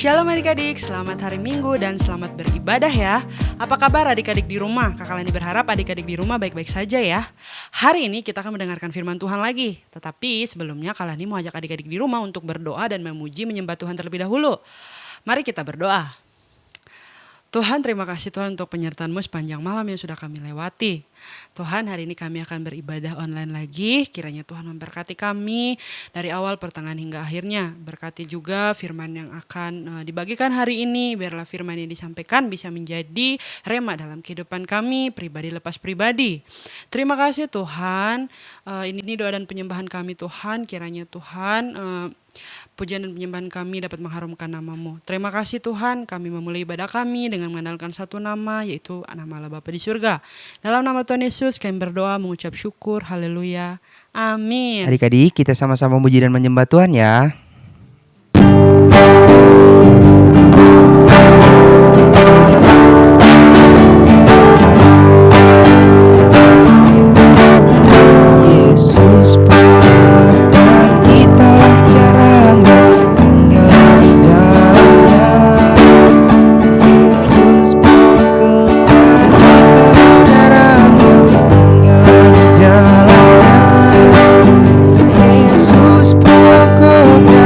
Shalom adik-adik, selamat hari Minggu dan selamat beribadah ya. Apa kabar adik-adik di rumah? Kakak Lani berharap adik-adik di rumah baik-baik saja ya. Hari ini kita akan mendengarkan firman Tuhan lagi. Tetapi sebelumnya Kak Lani mau ajak adik-adik di rumah untuk berdoa dan memuji menyembah Tuhan terlebih dahulu. Mari kita berdoa. Tuhan, terima kasih Tuhan untuk penyertaan-Mu sepanjang malam yang sudah kami lewati. Tuhan, hari ini kami akan beribadah online lagi. Kiranya Tuhan memberkati kami dari awal, pertengahan hingga akhirnya. Berkati juga firman yang akan dibagikan hari ini. Biarlah firman yang disampaikan bisa menjadi rema dalam kehidupan kami, pribadi lepas pribadi. Terima kasih Tuhan. Ini doa dan penyembahan kami Tuhan. Kiranya Tuhan pujian dan penyembahan kami dapat mengharumkan nama-Mu. Terima kasih Tuhan, kami memulai ibadah kami dengan mengandalkan satu nama, yaitu nama Allah Bapa di surga. Dalam nama Tuhan Yesus kami berdoa mengucap syukur, haleluya, amin. Adik-adik, kita sama-sama memuji dan menyembah Tuhan ya. Yesus berkata, italah caranya, tinggallah di dalamnya. Yesus berkata, italah caranya, tinggallah di dalamnya. Yesus berkata,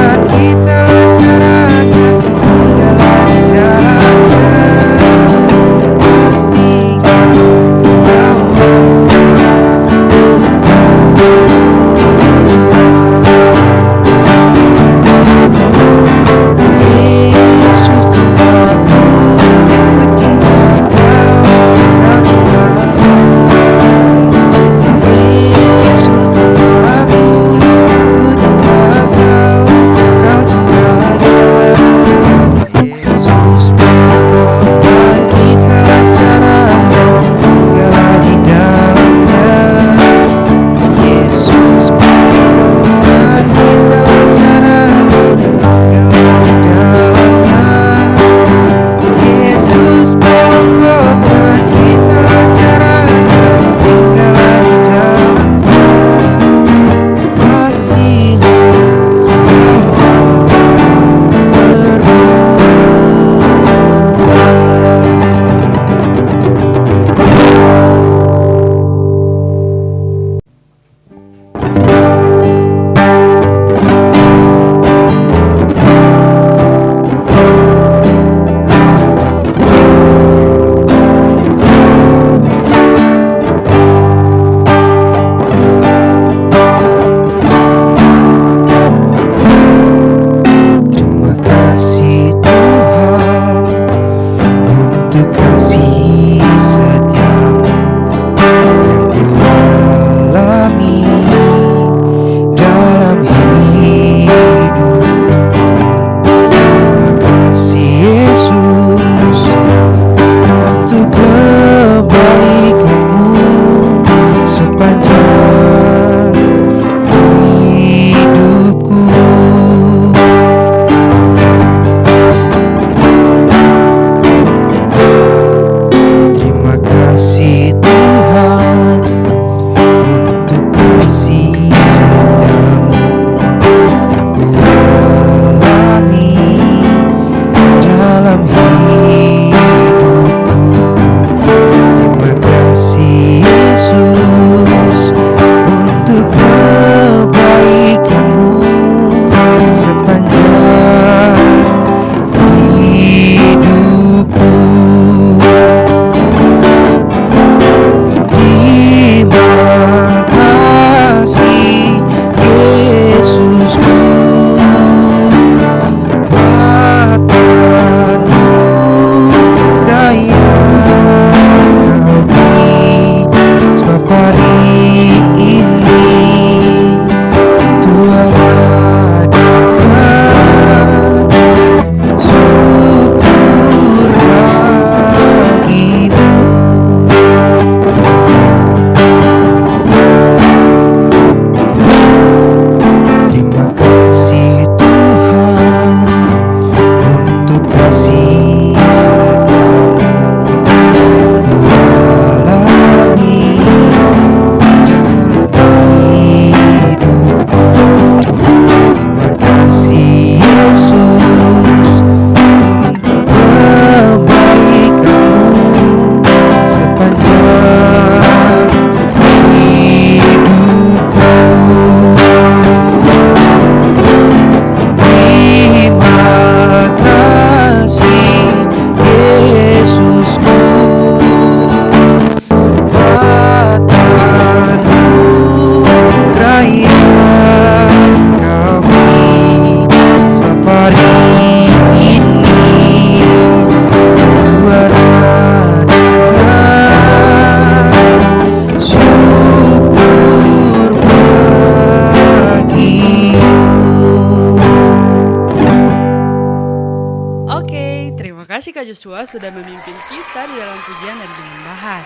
kasih Kak Joshua sudah memimpin kita di dalam pujian dan penyembahan.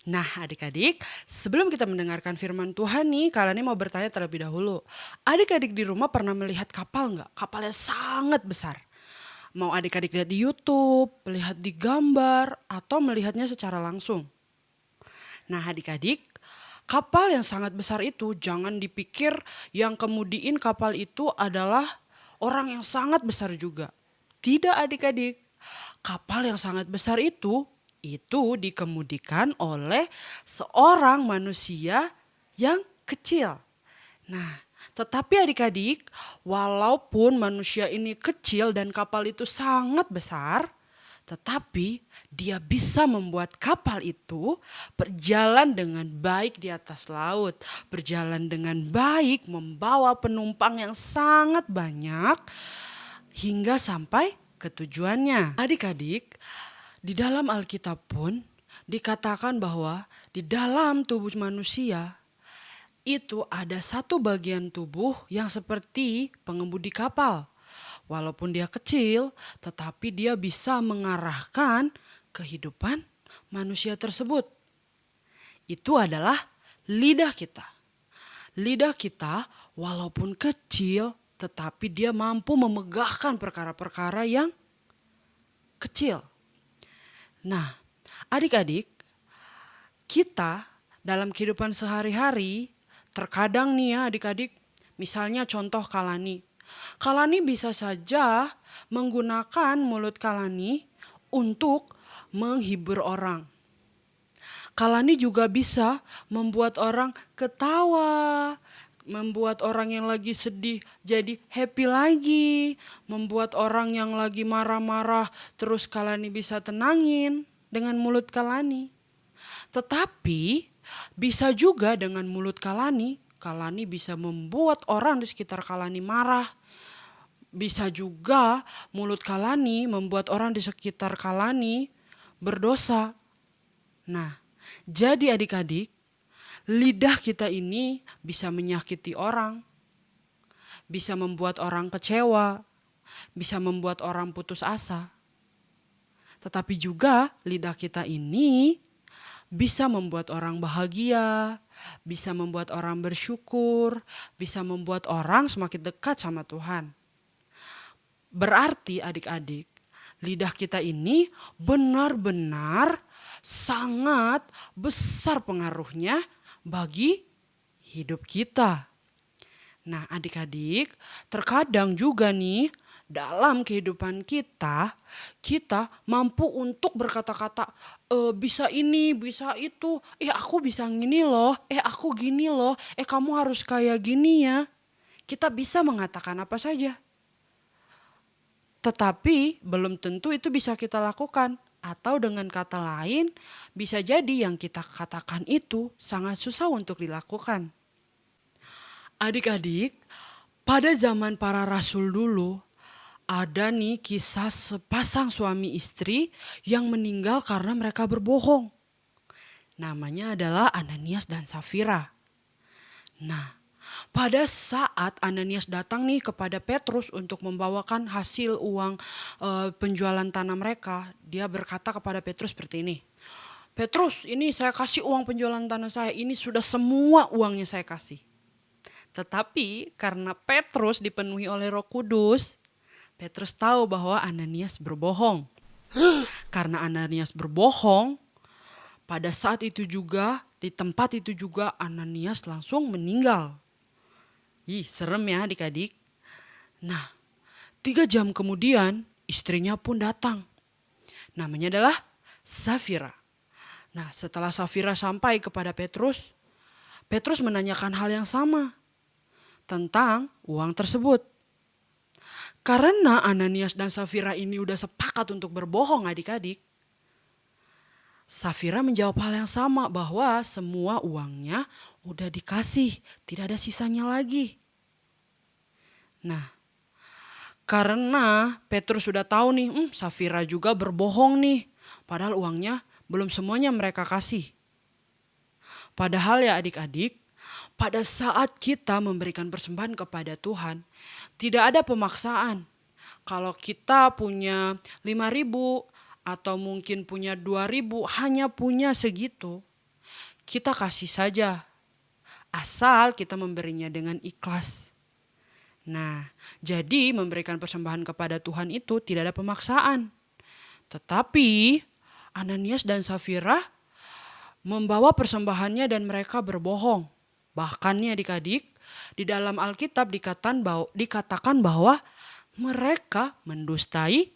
Nah adik-adik, sebelum kita mendengarkan firman Tuhan nih, kalian mau bertanya terlebih dahulu. Adik-adik di rumah pernah melihat kapal nggak? Kapalnya sangat besar. Mau adik-adik lihat di YouTube, lihat di gambar, atau melihatnya secara langsung. Nah adik-adik, kapal yang sangat besar itu jangan dipikir yang kemudiin kapal itu adalah orang yang sangat besar juga. Tidak adik-adik, kapal yang sangat besar itu dikemudikan oleh seorang manusia yang kecil. Nah, tetapi adik-adik, walaupun manusia ini kecil dan kapal itu sangat besar, tetapi dia bisa membuat kapal itu berjalan dengan baik di atas laut, berjalan dengan baik, membawa penumpang yang sangat banyak hingga sampai ke tujuannya. Adik-adik, di dalam Alkitab pun dikatakan bahwa di dalam tubuh manusia itu ada satu bagian tubuh yang seperti pengemudi kapal. Walaupun dia kecil, tetapi dia bisa mengarahkan kehidupan manusia tersebut. Itu adalah lidah kita. Lidah kita walaupun kecil, tetapi dia mampu memegahkan perkara-perkara yang kecil. Nah, adik-adik, kita dalam kehidupan sehari-hari terkadang nih ya adik-adik, misalnya contoh Kalani. Kalani bisa saja menggunakan mulut Kalani untuk menghibur orang. Kalani juga bisa membuat orang ketawa, membuat orang yang lagi sedih jadi happy lagi, membuat orang yang lagi marah-marah terus Kalani bisa tenangin dengan mulut Kalani. Tetapi bisa juga dengan mulut Kalani bisa membuat orang di sekitar Kalani marah. Bisa juga mulut Kalani membuat orang di sekitar Kalani berdosa. Nah, jadi adik-adik, lidah kita ini bisa menyakiti orang, bisa membuat orang kecewa, bisa membuat orang putus asa. Tetapi juga lidah kita ini bisa membuat orang bahagia, bisa membuat orang bersyukur, bisa membuat orang semakin dekat sama Tuhan. Berarti adik-adik, lidah kita ini benar-benar sangat besar pengaruhnya bagi hidup kita. Nah adik-adik, terkadang juga nih dalam kehidupan kita mampu untuk berkata-kata bisa ini, bisa itu, aku bisa gini loh, aku gini loh, kamu harus kayak gini ya. Kita bisa mengatakan apa saja. Tetapi belum tentu itu bisa kita lakukan. Atau dengan kata lain, bisa jadi yang kita katakan itu sangat susah untuk dilakukan. Adik-adik, pada zaman para rasul dulu, ada nih kisah sepasang suami istri yang meninggal karena mereka berbohong. Namanya adalah Ananias dan Safira. Nah, pada saat Ananias datang nih kepada Petrus untuk membawakan hasil uang penjualan tanah mereka, dia berkata kepada Petrus seperti ini. Petrus, ini saya kasih uang penjualan tanah saya, ini sudah semua uangnya saya kasih. Tetapi karena Petrus dipenuhi oleh Roh Kudus, Petrus tahu bahwa Ananias berbohong. Karena Ananias berbohong, pada saat itu juga, di tempat itu juga Ananias langsung meninggal. Serem ya adik-adik. Nah, 3 jam kemudian istrinya pun datang. Namanya adalah Safira. Nah, setelah Safira sampai kepada Petrus, Petrus menanyakan hal yang sama tentang uang tersebut. Karena Ananias dan Safira ini udah sepakat untuk berbohong adik-adik, Safira menjawab hal yang sama bahwa semua uangnya udah dikasih, tidak ada sisanya lagi. Nah, karena Petrus sudah tahu nih, Safira juga berbohong nih, padahal uangnya belum semuanya mereka kasih. Padahal ya adik-adik, pada saat kita memberikan persembahan kepada Tuhan, tidak ada pemaksaan. Kalau kita punya 5.000, atau mungkin punya 2.000, hanya punya segitu, kita kasih saja. Asal kita memberinya dengan ikhlas. Nah, jadi memberikan persembahan kepada Tuhan itu tidak ada pemaksaan. Tetapi Ananias dan Safira membawa persembahannya dan mereka berbohong. Bahkan nih adik-adik, di dalam Alkitab dikatakan bahwa mereka mendustai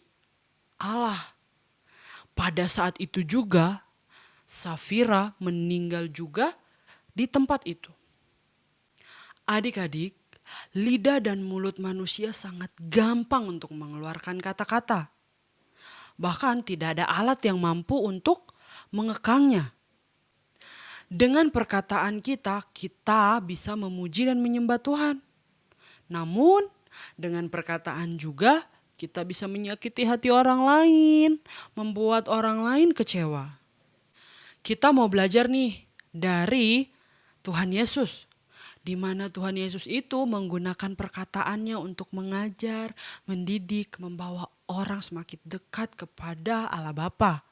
Allah. Pada saat itu juga Safira meninggal juga di tempat itu. Adik-adik, lidah dan mulut manusia sangat gampang untuk mengeluarkan kata-kata. Bahkan tidak ada alat yang mampu untuk mengekangnya. Dengan perkataan kita bisa memuji dan menyembah Tuhan. Namun dengan perkataan juga kita bisa menyakiti hati orang lain, membuat orang lain kecewa. Kita mau belajar nih dari Tuhan Yesus. Di mana Tuhan Yesus itu menggunakan perkataannya untuk mengajar, mendidik, membawa orang semakin dekat kepada Allah Bapa.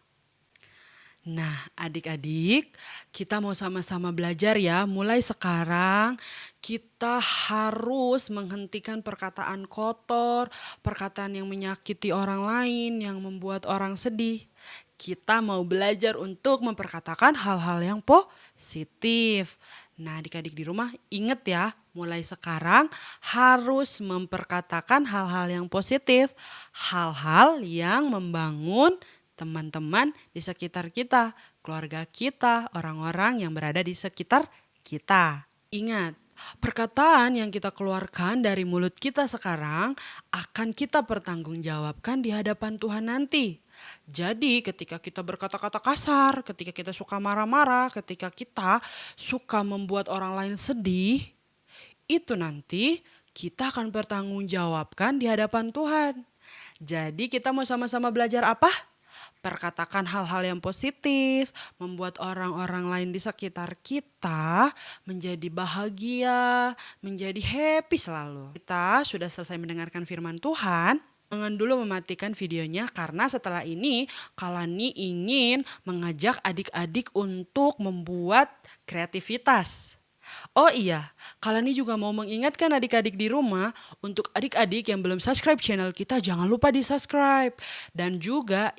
Nah, adik-adik, kita mau sama-sama belajar ya. Mulai sekarang kita harus menghentikan perkataan kotor, perkataan yang menyakiti orang lain, yang membuat orang sedih. Kita mau belajar untuk memperkatakan hal-hal yang positif. Nah, adik-adik di rumah ingat ya, mulai sekarang harus memperkatakan hal-hal yang positif, hal-hal yang membangun teman-teman di sekitar kita, keluarga kita, orang-orang yang berada di sekitar kita. Ingat, perkataan yang kita keluarkan dari mulut kita sekarang akan kita pertanggungjawabkan di hadapan Tuhan nanti. Jadi ketika kita berkata-kata kasar, ketika kita suka marah-marah, ketika kita suka membuat orang lain sedih, itu nanti kita akan bertanggungjawabkan di hadapan Tuhan. Jadi kita mau sama-sama belajar apa? Perkatakan hal-hal yang positif, membuat orang-orang lain di sekitar kita menjadi bahagia, menjadi happy selalu. Kita sudah selesai mendengarkan firman Tuhan. Jangan dulu mematikan videonya karena setelah ini Kalani ingin mengajak adik-adik untuk membuat kreativitas. Oh iya, Kalani juga mau mengingatkan adik-adik di rumah, untuk adik-adik yang belum subscribe channel kita jangan lupa di subscribe. Dan juga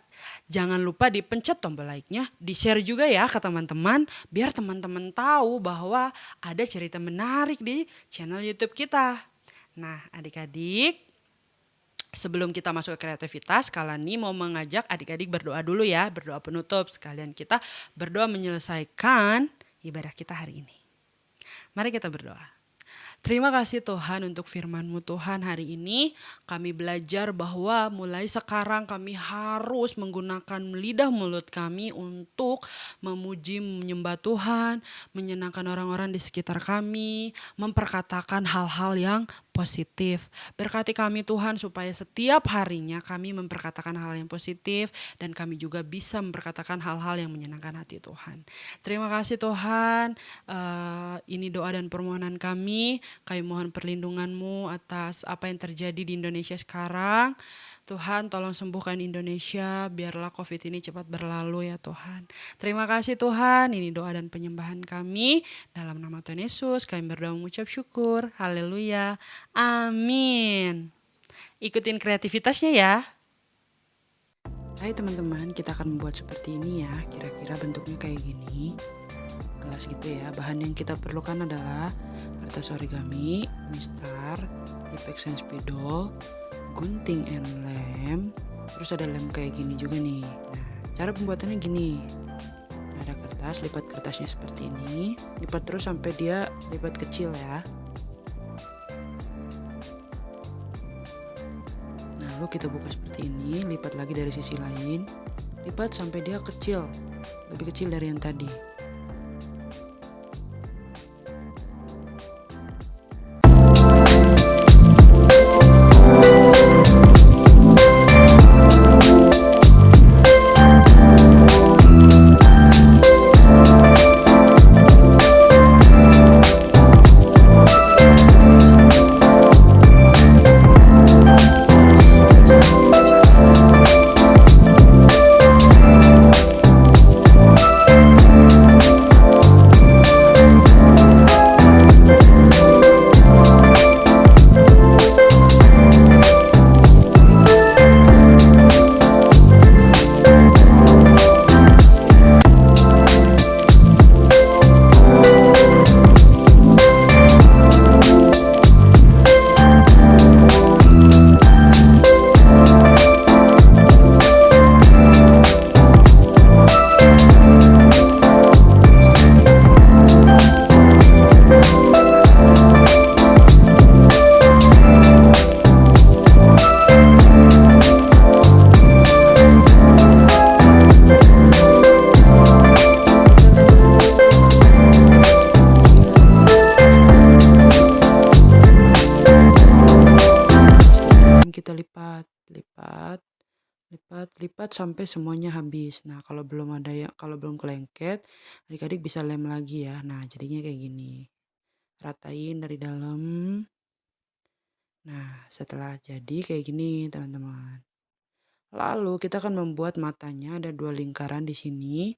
jangan lupa dipencet tombol like-nya, di-share juga ya ke teman-teman biar teman-teman tahu bahwa ada cerita menarik di channel YouTube kita. Nah, adik-adik, sebelum kita masuk ke kreativitas, Kalani mau mengajak adik-adik berdoa dulu ya, berdoa penutup. Sekalian kita berdoa menyelesaikan ibadah kita hari ini. Mari kita berdoa. Terima kasih Tuhan untuk firman-Mu Tuhan. Hari ini kami belajar bahwa mulai sekarang kami harus menggunakan lidah mulut kami untuk memuji, menyembah Tuhan, menyenangkan orang-orang di sekitar kami, memperkatakan hal-hal yang positif. Berkati kami Tuhan supaya setiap harinya kami memperkatakan hal yang positif dan kami juga bisa memperkatakan hal-hal yang menyenangkan hati Tuhan. Terima kasih Tuhan. Ini doa dan permohonan kami. Kami mohon perlindungan-Mu atas apa yang terjadi di Indonesia sekarang. Tuhan tolong sembuhkan Indonesia, biarlah COVID ini cepat berlalu ya Tuhan. Terima kasih Tuhan, ini doa dan penyembahan kami. Dalam nama Tuhan Yesus kami berdoa mengucap syukur. Haleluya. Amin. Ikutin kreativitasnya ya. Hai teman-teman, kita akan membuat seperti ini ya. Kira-kira bentuknya kayak gini. Kelas gitu ya. Bahan yang kita perlukan adalah kertas origami, mistar, Tipex and spidol, gunting and lem, terus ada lem kayak gini juga nih. Nah, cara pembuatannya gini. Ada kertas, lipat kertasnya seperti ini, lipat terus sampai dia lipat kecil ya. Nah, lalu kita buka seperti ini, lipat lagi dari sisi lain, lipat sampai dia kecil, lebih kecil dari yang tadi. lipat sampai semuanya habis. Nah, kalau belum kelengket, adik-adik bisa lem lagi ya. Nah, jadinya kayak gini. Ratain dari dalam. Nah, setelah jadi kayak gini, teman-teman. Lalu kita akan membuat matanya, ada 2 lingkaran di sini.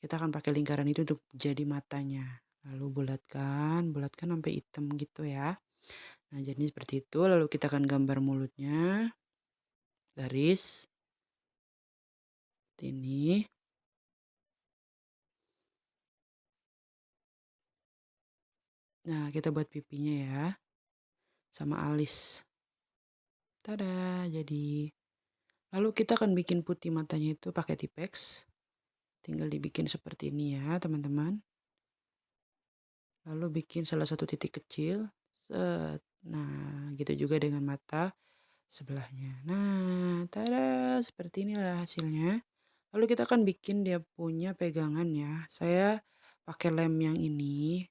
Kita akan pakai lingkaran itu untuk jadi matanya. Lalu bulatkan, bulatkan sampai hitam gitu ya. Nah, jadi seperti itu. Lalu kita akan gambar mulutnya. Garis. Seperti ini. Nah, kita buat pipinya ya. Sama alis. Tada, jadi. Lalu kita akan bikin putih matanya itu pakai Tipex. Tinggal dibikin seperti ini ya, teman-teman. Lalu bikin salah satu titik kecil. Set. Nah, gitu juga dengan mata sebelahnya. Nah, tada, seperti inilah hasilnya. Lalu kita akan bikin dia punya pegangan ya. Saya pakai lem yang ini.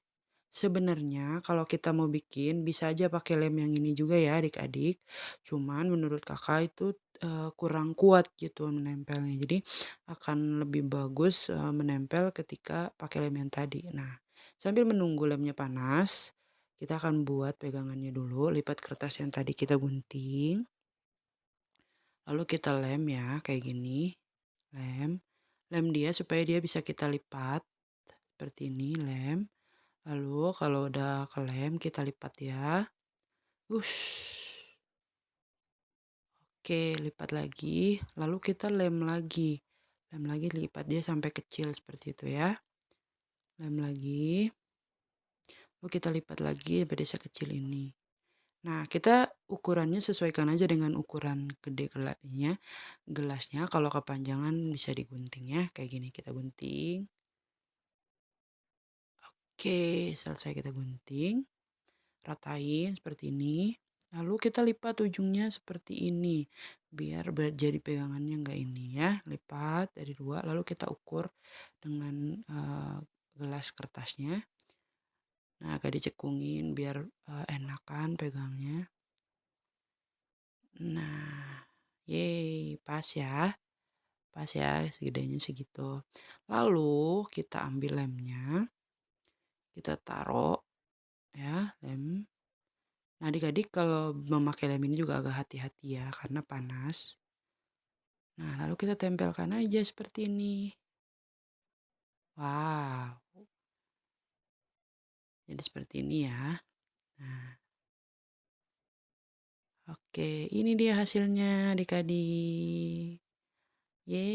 Sebenarnya kalau kita mau bikin bisa aja pakai lem yang ini juga ya adik-adik. Cuman menurut kakak itu kurang kuat gitu menempelnya. Jadi akan lebih bagus menempel ketika pakai lem yang tadi. Nah, sambil menunggu lemnya panas, kita akan buat pegangannya dulu. Lipat kertas yang tadi kita gunting. Lalu kita lem ya kayak gini. Lem. Lem dia supaya dia bisa kita lipat. Seperti ini lem. Lalu kalau udah kelem kita lipat ya. Wush. Oke, lipat lagi. Lalu kita lem lagi. Lem lagi, lipat dia sampai kecil seperti itu ya. Lem lagi. Lalu kita lipat lagi sampai dia sekecil ini. Nah, kita ukurannya sesuaikan aja dengan ukuran gede gelasnya. Kalau kepanjangan bisa digunting ya. Kayak gini kita gunting. Oke, selesai kita gunting. Ratain seperti ini. Lalu kita lipat ujungnya seperti ini. Biar jadi pegangannya enggak ini ya. Lipat dari 2. Lalu kita ukur dengan gelas kertasnya. Nah, agak dicekungin biar enakan pegangnya. Nah, yeay, pas ya. Pas ya, segedenya segitu. Lalu kita ambil lemnya. Kita taruh ya, lem. Nah, adik-adik kalau memakai lem ini juga agak hati-hati ya karena panas. Nah, lalu kita tempelkan aja seperti ini. Wow. Jadi seperti ini ya. Nah, oke, ini dia hasilnya adik-adik. Yeay,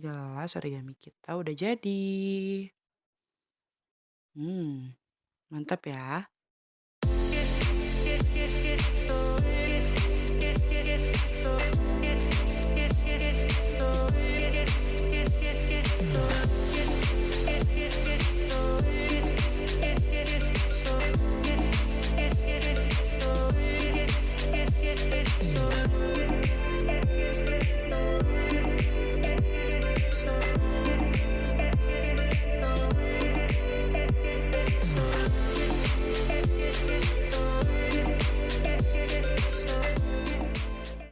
gelas origami kita udah jadi. Mantap ya.